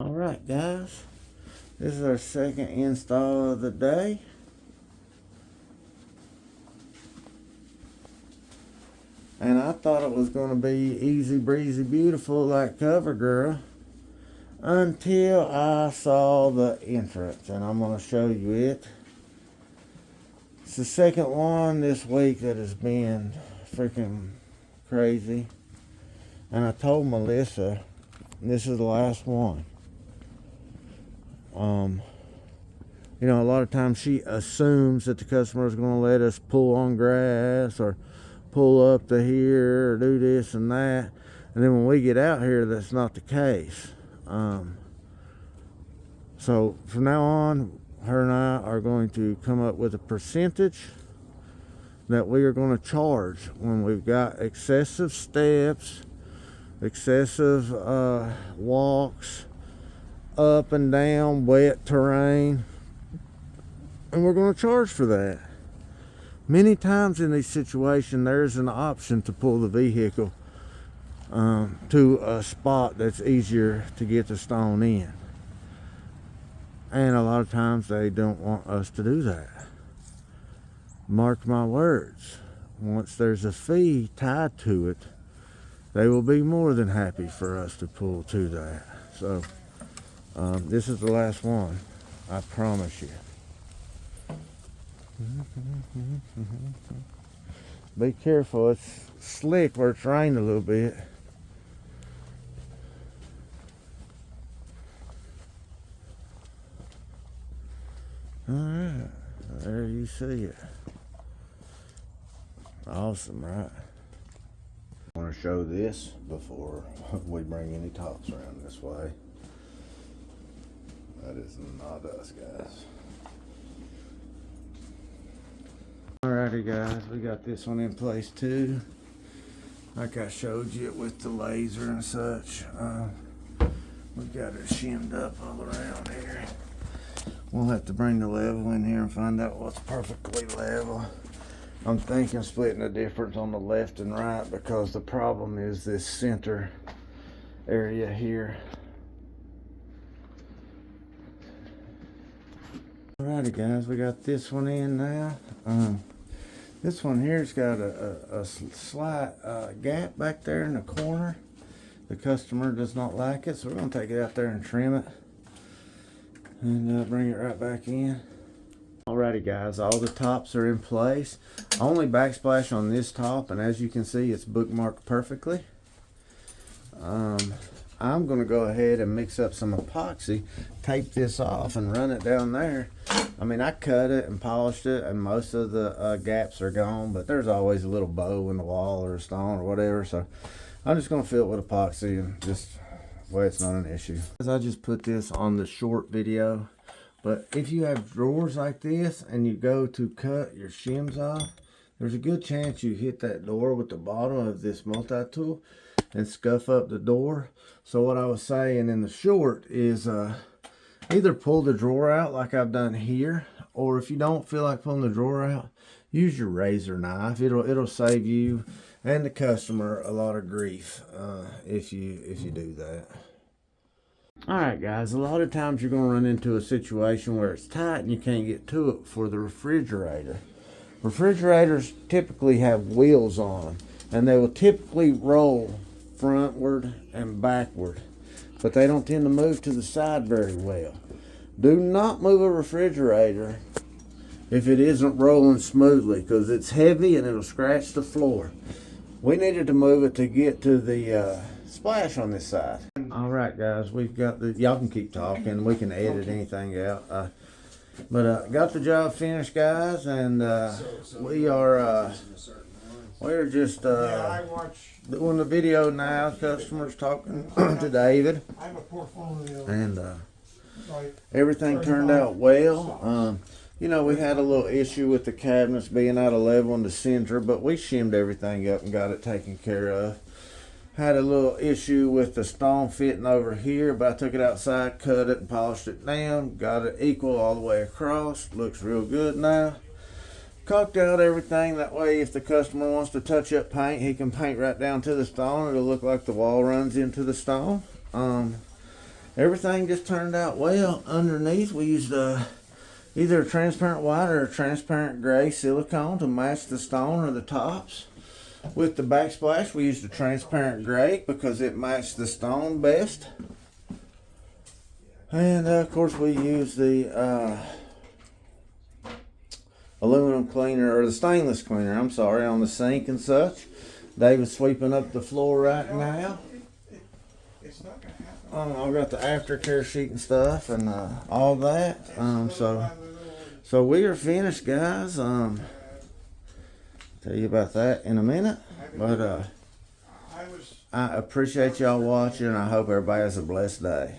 Alright guys, this is our second install of the day. And I thought it was going to be easy breezy beautiful like CoverGirl until I saw the entrance, and I'm going to show you it. It's the second one this week that has been freaking crazy, and I told Melissa this is the last one. You know, a lot of times she assumes that the customer is going to let us pull on grass or pull up to here or do this and that, and then when we get out here, that's not the case. So from now on, her and I are going to come up with a percentage that we are going to charge when we've got excessive steps, excessive walks, up and down wet terrain, and we're going to charge for that. Many times in these situations, there's an option to pull the vehicle to a spot that's easier to get the stone in, and a lot of times they don't want us to do that. Mark my words, once there's a fee tied to it, they will be more than happy for us to pull to that. So this is the last one, I promise you. Be careful, it's slick where it's rained a little bit. Alright, there you see it. Awesome, right? I want to show this before we bring any tops around this way. That is not us, guys. Alrighty guys, we got this one in place too. Like I showed you with the laser and such. We've got it shimmed up all around here. We'll have to bring the level in here and find out what's perfectly level. I'm thinking splitting the difference on the left and right, because the problem is this center area here. Alrighty guys, we got this one in now. This one here's got a slight gap back there in the corner. The customer does not like it, so we're going to take it out there and trim it and bring it right back in. Alrighty guys, all the tops are in place. Only backsplash on this top, and as you can see, it's bookmarked perfectly. I'm going to go ahead and mix up some epoxy, tape this off and run it down there. I mean, I cut it and polished it, and most of the gaps are gone, but there's always a little bow in the wall or a stone or whatever, so I'm just going to fill it with epoxy and just way it's not an issue. I just put this on the short video, but if you have drawers like this and you go to cut your shims off, there's a good chance you hit that door with the bottom of this multi-tool and scuff up the door. So what I was saying in the short is either pull the drawer out like I've done here, or if you don't feel like pulling the drawer out, use your razor knife. It'll save you and the customer a lot of grief if you do that. Alright guys, a lot of times you're going to run into a situation where it's tight and you can't get to it for the refrigerator. Refrigerators typically have wheels on them, and they will typically roll frontward and backward, but they don't tend to move to the side very well. Do not move a refrigerator if it isn't rolling smoothly, because it's heavy and it'll scratch the floor. We needed to move it to get to the splash on this side. Alright guys, we've got the, y'all can keep talking, we can edit anything out. Got the job finished guys, and we're just doing the video now. Customers talking to David, and everything turned out well. You know, we had a little issue with the cabinets being out of level in the center, but we shimmed everything up and got it taken care of. Had a little issue with the stone fitting over here, but I took it outside, cut it and polished it down, got it equal all the way across. Looks real good now. Caulked out everything, that way if the customer wants to touch up paint, he can paint right down to the stone. It'll look like the wall runs into the stone. everything just turned out well. Underneath we used either a transparent white or a transparent gray silicone to match the stone or the tops. With the backsplash we used a transparent gray because it matched the stone best. And of course we used the aluminum cleaner, or the stainless cleaner, I'm sorry, on the sink and such. David's sweeping up the floor right now. I've got the aftercare sheet and stuff and all that. So we are finished, guys. Tell you about that in a minute. But I appreciate y'all watching. I hope everybody has a blessed day.